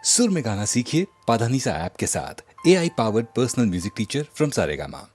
सुर में गाना सीखिए पाधानीसा ऐप के साथ। AI powered personal music teacher from Saregama.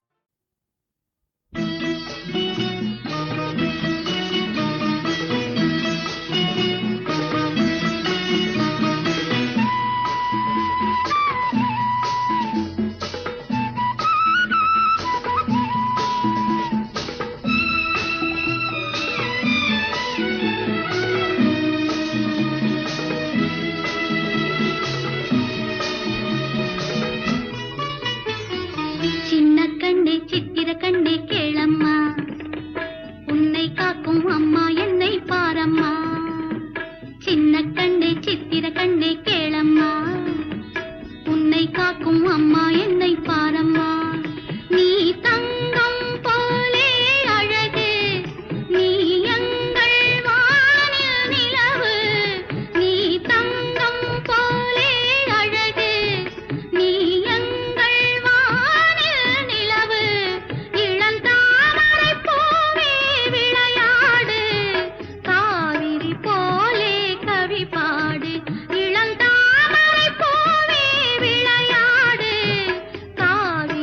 சின்ன கண்ணே சித்திர கண்ணே கேளம்மா, உன்னை காக்கும் அம்மா என்னை பாரம்மா. சின்ன கண்ணே சித்திர கண்ணே கேளம்மா, உன்னை காக்கும் அம்மா என்னை பாரம்மா. நீ தங்கம் போலே அழகு, நீ எங்கள் வானில் நிலவு. நீ தங்கம் போலே அழகு, நீ எங்கள் வானில் நிலவு. இளந்தாமரை பூவே விளையாடு, காவிரி போலே கவி பாடு. இளந்தாமரை பூவே விளையாடு, காவிரி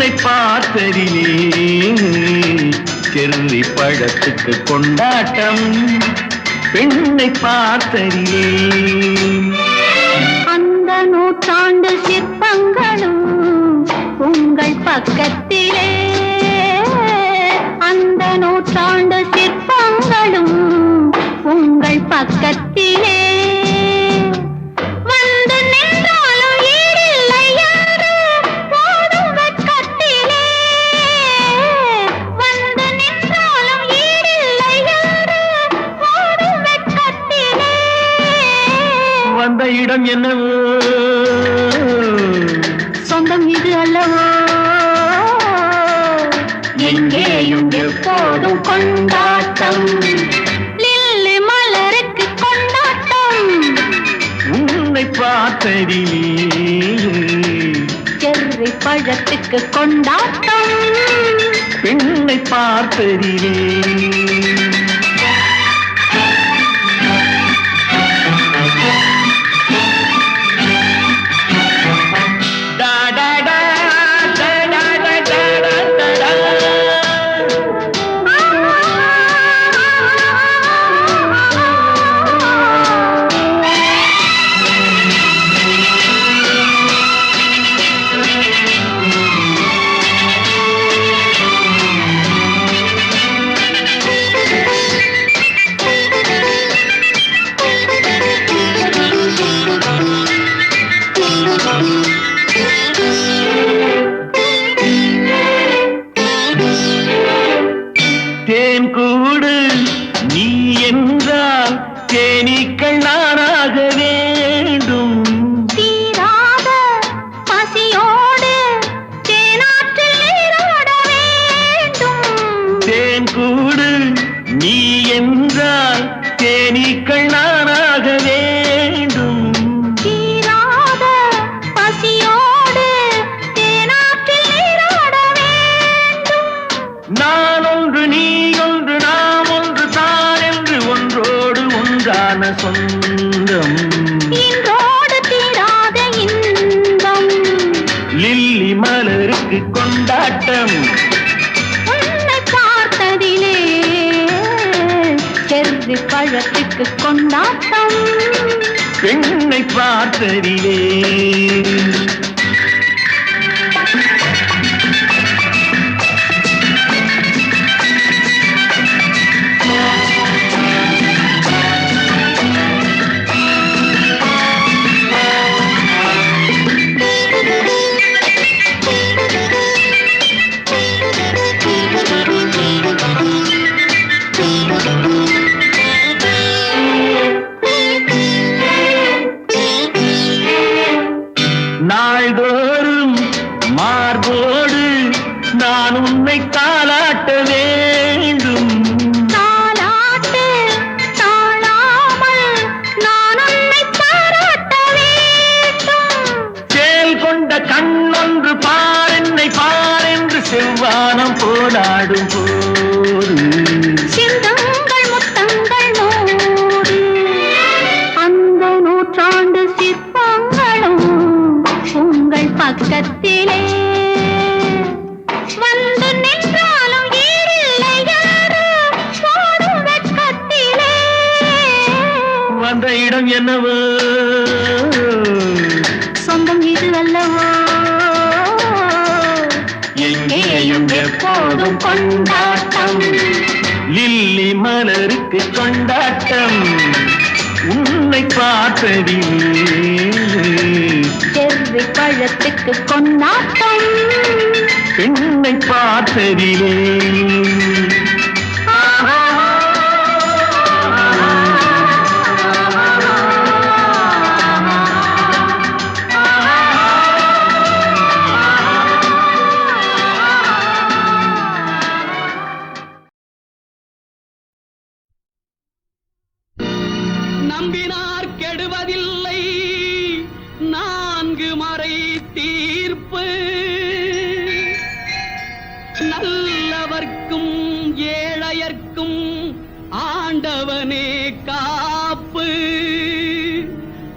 உன்னை பார்த்ததிலே செர்ரி பழத்துக்கு கொண்டாட்டம் பெண்ணை பார்த்ததிலே அந்த நூற்றாண்டு சிற்பங்களும் உங்கள் பக்கத்திலே அந்த நூற்றாண்டு சிற்பங்களும் உங்கள் பக்கத்திலே வந்து நின்றாலும் ஈடில்லை என்று போடும் வெட்கத்திலே வந்து நின்றாலும் ஈடில்லை என்று போடும் வெட்கத்திலே வந்த இடம் என்னவோ சொந்தம் இது அல்லவோ எங்கேயும் எப்போதும் கொண்டாட்டம் லில்லி மலருக்கு கொண்டாட்டம் உன்னை பார்த்ததிலே செர்ரி பழத்துக்கு கொண்டாட்டம் பெண்ணை பார்த்ததிலே தேன் கூடு நீ என்றால் தேனீக்கள் நானாக வேண்டும் தீராத பசியோடு தேனாற்றில் நீராட வேண்டும் தேன் கூடு நீ என்றால் தேனீக்கள் நானாக வேண்டும் தீராத பசியோடு தேனாற்றில் நீராட வேண்டும் நான் ஒன்று நீ ஒன்று நாம் ஒன்று தான் என்று ஒன்றோடு ஒன்றான சொந்தம் இன்றோடு தீராத இன்பம் லில்லி மலருக்கு கொண்டாட்டம் உன்னை பார்த்ததிலே செர்ரி பழத்துக்கு கொண்டாட்டம் பெண்ணை பார்த்ததிலே நாள்தோறும் மார்போடு நான் உன்னை தாளாட்ட வேண்டும் தாலாட்டு தாழாமல் நான் உன்னை பாராட்ட வேண்டும் சேல் கொண்ட கண்ணொன்று பாரென்னை பாரென்று செவ்வானம் போலாடும் போது சிந்தங்கள் முத்தங்கள் நூறு அந்த நூற்றாண்டு சிற்பங்களும் உங்கள் பக்கத்திலே வந்து நின்றாலும் ஈடில்லை என்று போடும் வெட்கத்திலே வந்த இடம் என்னவோ சொந்தம் இது அல்லவோ எங்கேயும் எப்போதும் கொண்டாட்டம் லில்லி மலருக்கு கொண்டாட்டம் உன்னை பார்த்ததிலே செர்ரி பழத்துக்கு கொண்டாட்டம் பெண்ணை பார்த்ததிலே நம்பினார் கெடுவதில்லை நான்கு மறை தீர்ப்பு நல்லவர்க்கும் ஏழையர்க்கும் ஆண்டவனே காப்பு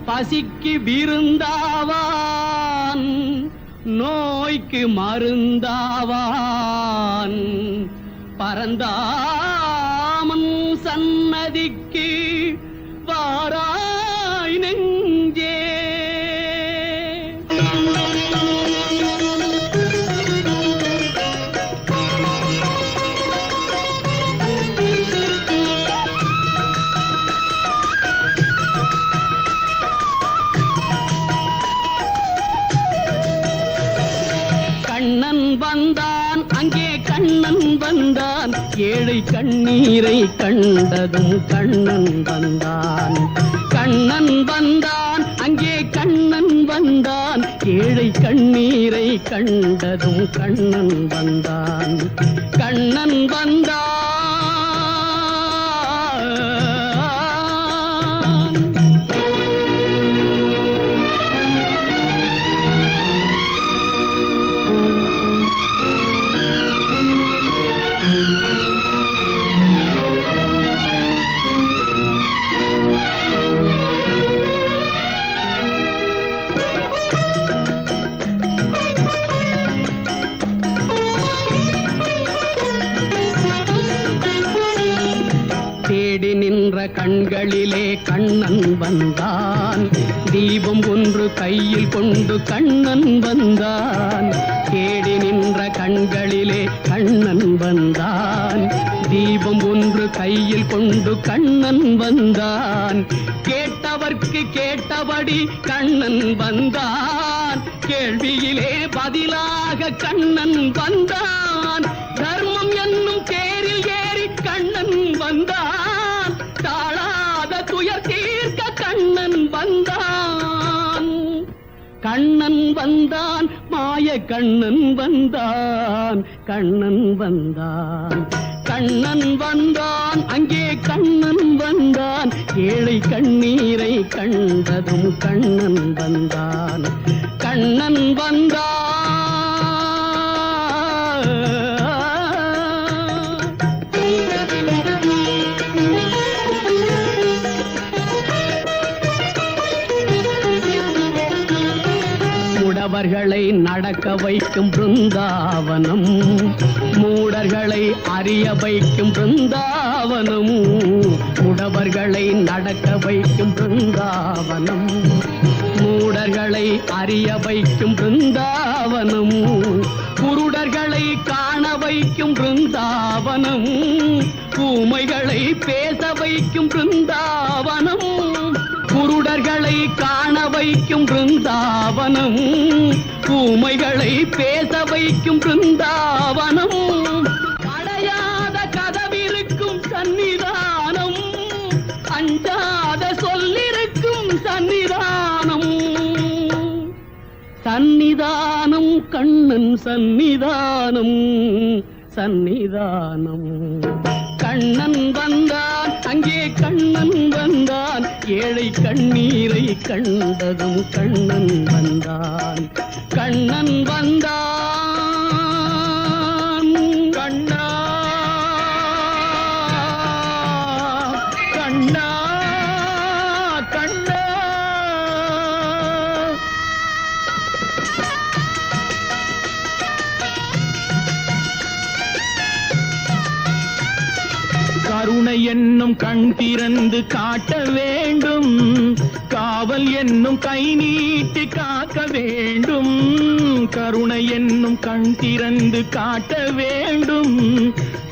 பசிக்கு விருந்தாவான் நோய்க்கு மருந்தாவான். பரந்தாமன் சன்னதிக்கு வாராய் நெஞ்சே. கண்ணன் வந்தான், அங்கே கண்ணன் வந்தான், ஏழை கண்ணீரை கண்டதும் கண்ணன் வந்தான். கண்ணன் வந்தான், அங்கே கண்ணன் வந்தான், ஏழை கண்ணீரை கண்டதும் கண்ணன் வந்தான். கண்ணன் வந்தான். தேடி நின்ற கண்களிலே கண்ணன் வந்தான். தீபம் ஒன்று கையில் கொண்டு கண்ணன் வந்தான். தேடி நின்ற கண்களிலே கண்ணன் வந்தான். தீபம் ஒன்று கையில் கொண்டு கண்ணன் வந்தான். கேட்டவர்க்கு கேட்டபடி கண்ணன் வந்தான். கேள்வியிலே பதிலாக கண்ணன் வந்தான். தர்மம் என்னும் தேரில் ஏறி கண்ணன் வந்தான். தாழாத துயர் தீர்க்க கண்ணன் வந்தான். கண்ணன் வந்தான், மாய கண்ணன் வந்தான். கண்ணன் வந்தான். கண்ணன் வந்தான், அங்கே கண்ணன் வந்தான், ஏழை கண்ணீரை கண்டதும் கண்ணன் வந்தான். கண்ணன் வந்தான். முடவர்களை நடக்க வைக்கும் பிருந்தாவனம், மூடர்களை அறிய வைக்கும் பிருந்தாவனம். முடவர்களை நடக்க வைக்கும் பிருந்தாவனம், மூடர்களை அறிய வைக்கும் பிருந்தாவனம். குருடர்களை காண வைக்கும் பிருந்தாவனம், ஊமைகளை பேச வைக்கும் பிருந்தாவனம். குருடர்களை காண வைக்கும் பிருந்தாவனம், ஊமைகளை பேச வைக்கும் பிருந்தாவனம். அடையாத கதவிருக்கும் சன்னிதானம், அஞ்சாத சொல்லிருக்கும் சன்னிதானம். சன்னிதானம் கண்ணன் சன்னிதானம், சன்னிதானம். கண்ணன் வந்தான், அங்கே கண்ணன் வந்தான், ஏழை கண்ணீரை கண்டதும் கண்ணன் வந்தான். கண்ணன் வந்தான். கண்ணா கண்ணா கண்ணா. கருணை என்னும் கண் திறந்து காட்ட வேண்டும், காவல் என்னும் கை நீட்டி காக்க வேண்டும். கருணை என்னும் கண் திறந்து காட்ட வேண்டும்,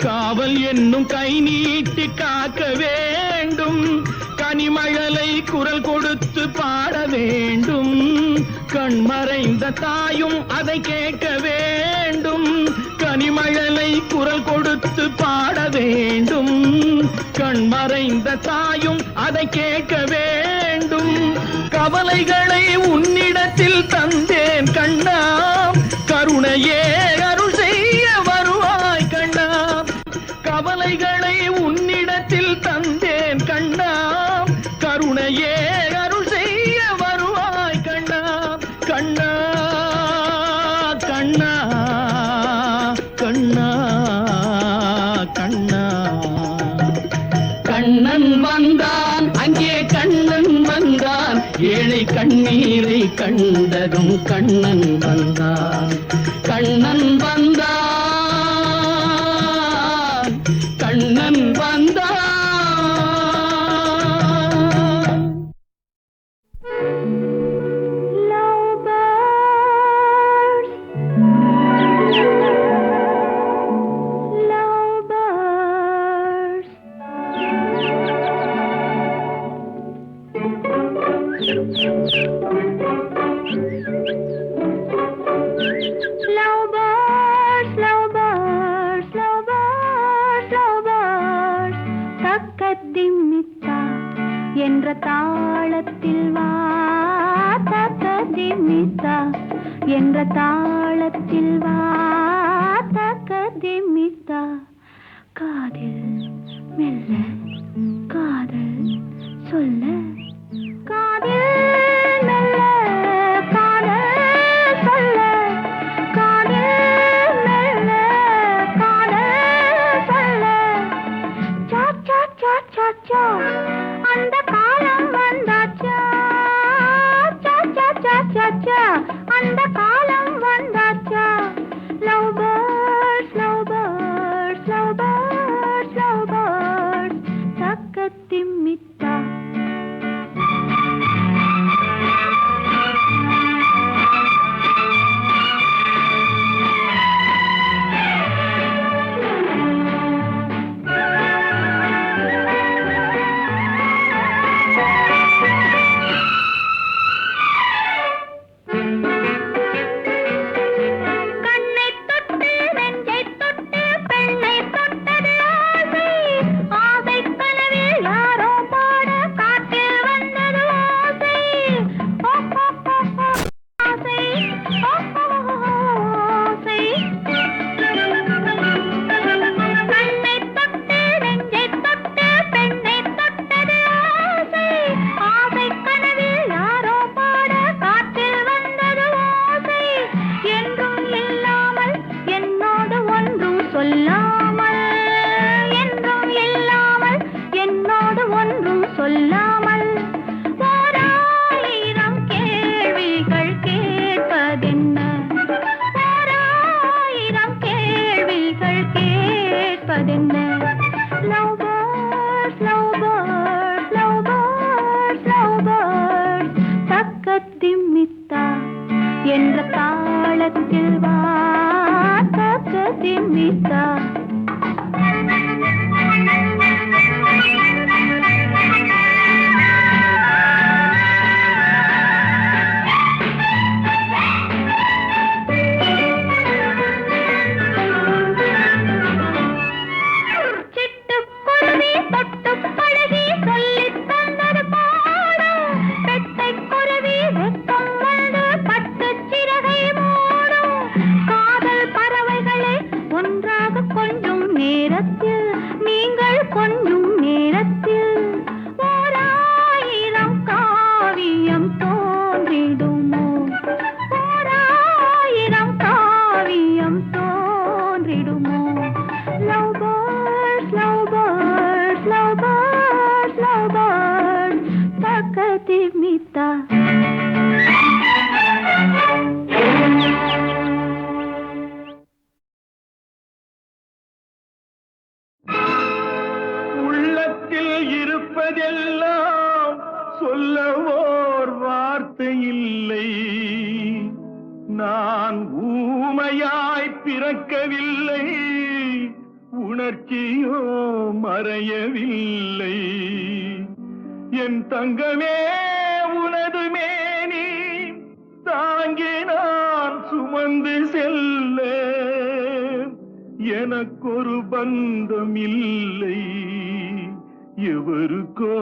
காவல் என்னும் கை நீட்டி காக்க வேண்டும். கனிமழலை குரல் கொடுத்து பாட வேண்டும், கண்மறைந்த தாயும் அதை கேட்க வேண்டும். கனிமழலை குரல் கொடுத்து பாட வேண்டும், கண்மறைந்த தாயும் அதை கேட்க வேண்டும். கவலைகளை உன்னிடத்தில் தந்தேன் கண்ணா, கருணையே அருள் செய்ய வருவாய் கண்ணா. கவலைகளை உன்னிடத்தில் தந்தேன் கண்ணா, கருணையே அருள் செய்ய வருவாய் கண்ணா. கண்ணா கண்ணா கண்ணா கண்ணா. கண்ணன் வந்தான், அங்கே கண்ணன் வந்தான், ஏழை கண்ணீரை கண்டதும் கண்ணன் வந்தான், கண்ணன் வந்தான், கண்ணன் வந்தான். என்ற தாளத்தில் வா தக்கதிமித்தா, என்ற தாளத்தில் வா தக்கதிமித்தா. காதில் மெல்ல காதல் சொல்ல, காதில் மெல்ல காதல் சொல்ல, காதில் மெல்ல காதல் சொல்ல. சா சா சா சா சா, அந்த காலம் வந்தாச்சா, சா சா சா சா சா, அந்த காலம் வந்தாச்சா. Love birds love birds love birds love birds தக்கத்திமித்தா. என்ற தாளத்தில் வா தக்கதிமித்தா. உள்ளத்தில் இருப்பதெல்லாம் சொல்லவோர் வார்த்தை இல்லை. நான் ஊமையாய் பிறக்கவில்லை, உணர்ச்சியோ மறையவில்லை. என் தங்கமே உனது மேனி தாங்கி நான் சுமந்து செல்ல, எனக்கொரு பந்தம் இல்லை, எவருக்கோ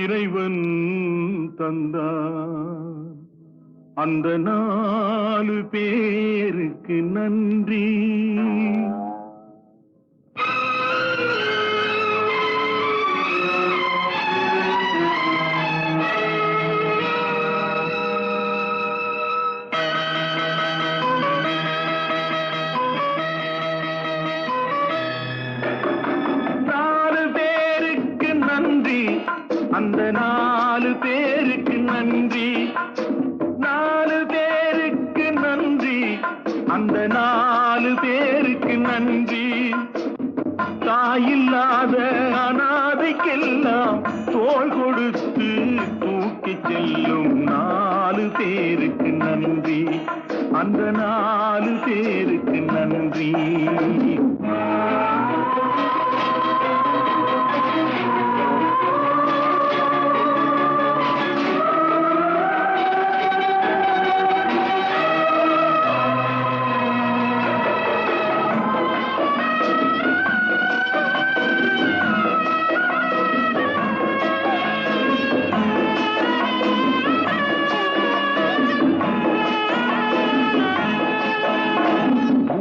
இறைவன் தந்தான். அந்த 4 பேருக்கு நன்றி. அந்த 4 பேருக்கு நன்றி, 4 பேருக்கு நன்றி, அந்த 4 பேருக்கு நன்றி. தாயில்லாத அனாதைக்கெல்லாம் தோள் கொடுத்து தூக்கி செல்லும் 4 பேருக்கு நன்றி, அந்த 4 பேருக்கு நன்றி.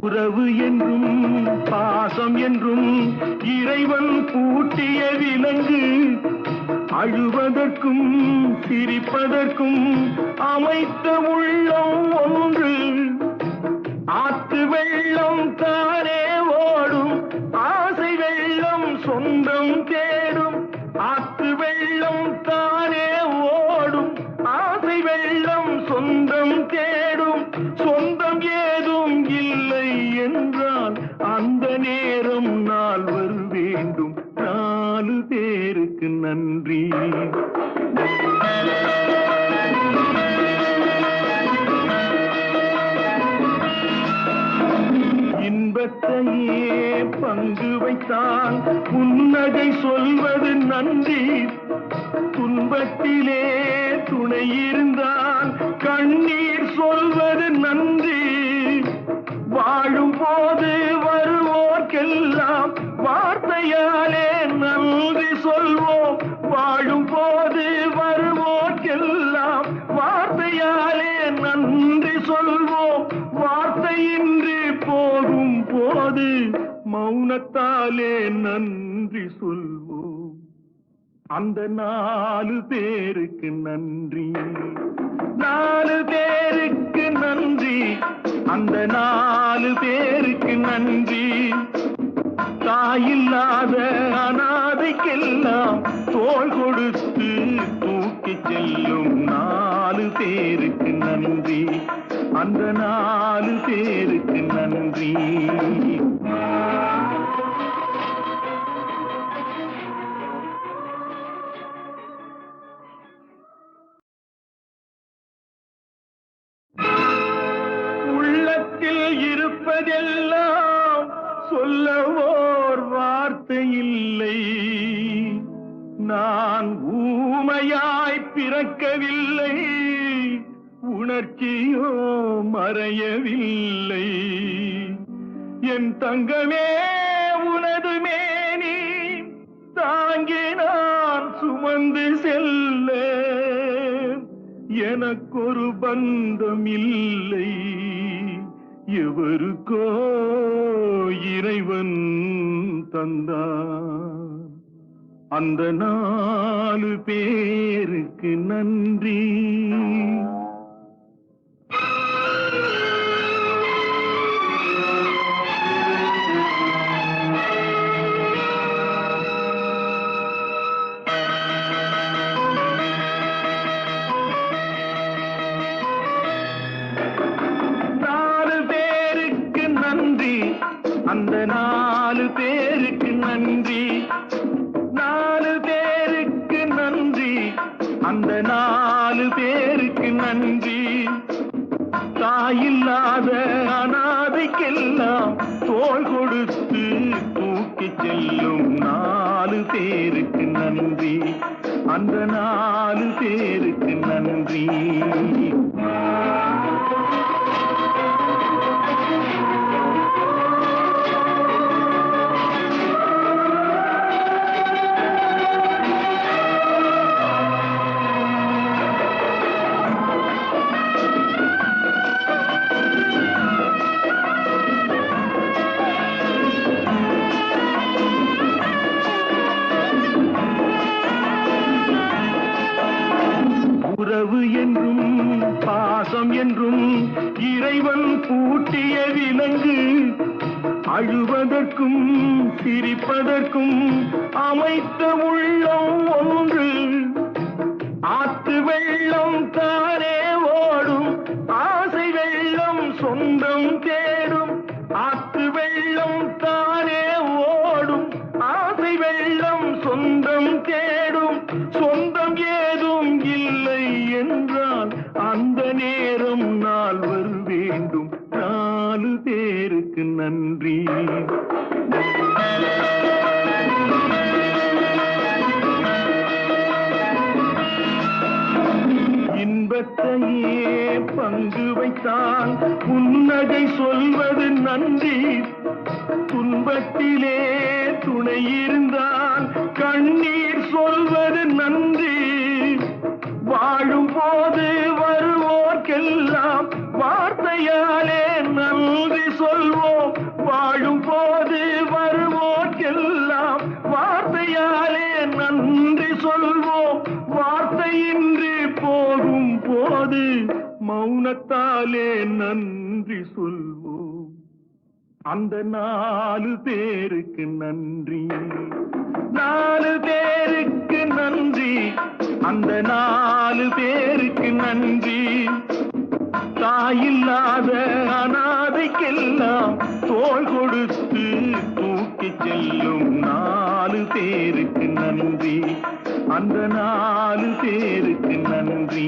உறவு என்றும் பாசம் என்றும் இறைவன் பூட்டிய விலங்கு, அழுவதற்கும் சிரிப்பதற்கும் அமைத்த உள்ளம் ஒன்று. ஆற்று வெள்ளம் தானே ஓடும், ஆசை வெள்ளம் சொந்தம் தேடும். ஆற்று வெள்ளம் தானே ஓடும், ஆசை வெள்ளம் சொந்தம் தேடும். சொந்தம் ஏதும் இல்லை என்றால் அந்த நேரம் நாள் வர வேண்டும். 4 பேருக்கு நன்றி. இன்பத்தையே பங்கு வைத்தான் புன்னகை சொல்வது நன்றி. துன்பத்திலே துணை இருந்தால் கண்ணீர் சொல்வது நன்றி. வாழும் போது வருவோர்க்கெல்லாம் வார்த்தையாலே நன்றி சொல்வோம். வாழும் போது வருவோர்க்கெல்லாம் வார்த்தையாலே நன்றி சொல்வோம். வார்த்தையின்றி போகும் போது மௌனத்தாலே நன்றி சொல்வோம். அந்த 4 பேருக்கு நன்றி, 4 பேருக்கு நன்றி, அந்த 4 பேருக்கு நன்றி. தாயில்லாத அனாதைக்கெல்லாம் தோள் கொடுத்து தூக்கி செல்லும் 4 பேருக்கு நன்றி, அந்த 4 பேருக்கு நன்றி. உள்ளத்தில் இருப்பதெல்லாம் சொல்ல ஓர் வார்த்தை இல்லை. நான் ஊமையாய் பிறக்கவில்லை, உணர்ச்சியோ மறையவில்லை. என் தங்கமே உனது மேனி தாங்கி நான் சுமந்து செல்ல எனக்கொரு பந்தம் இல்லை. எவருக்கோ இறைவன் தந்தான். அந்த 4 பேருக்கு நன்றி. அந்த 4 பேருக்கு நன்றி, 4 பேருக்கு நன்றி, அந்த 4 பேருக்கு நன்றி. தாயில்லாத அனாதைக்கெல்லாம் தோள் கொடுத்து தூக்கி செல்லும் 4 பேருக்கு நன்றி, அந்த 4 பேருக்கு நன்றி. உறவு என்றும் பாசம் என்றும் இறைவன் பூட்டிய விலங்கு, அழுவதற்கும் சிரிப்பதற்கும் அமைத்த உள்ளம் ஒன்று. ஆத்து வெள்ளம் தானே ஓடும், ஆசை வெள்ளம் சொந்தம் தேடும். ஆத்து வெள்ளம் தானே ஓடும், ஆசை வெள்ளம் சொந்தம் தேடும். சொந்தம் ஏதும் இல்லை என்றால் அந்த நேரம் நால்வர் வேண்டும். 4 பேருக்கு நன்றி. இன்பத்தையே பங்கு வைத்தால் புன்னகை சொல்வது நன்றி. துன்பத்திலே துணை இருந்தால் கண்ணீர் சொல்வது நன்றி. வாழும் போது வருவோர்க்கெல்லாம் வார்த்தையாலே நன்றி சொல்வோம். வாழும் போது வருவோர்க்கெல்லாம் வார்த்தையாலே நன்றி சொல்வோம். வார்த்தையின்றி போகும் போது மௌனத்தாலே நன்றி சொல்வோம். அந்த 4 பேருக்கு நன்றி. 4 பேருக்கு நன்றி. அந்த 4 பேருக்கு நன்றி. தாயில்லாத அனாதைக்கெல்லாம் தோள் கொடுத்து தூக்கிச் செல்லும் 4 பேருக்கு நன்றி. அந்த 4 பேருக்கு நன்றி.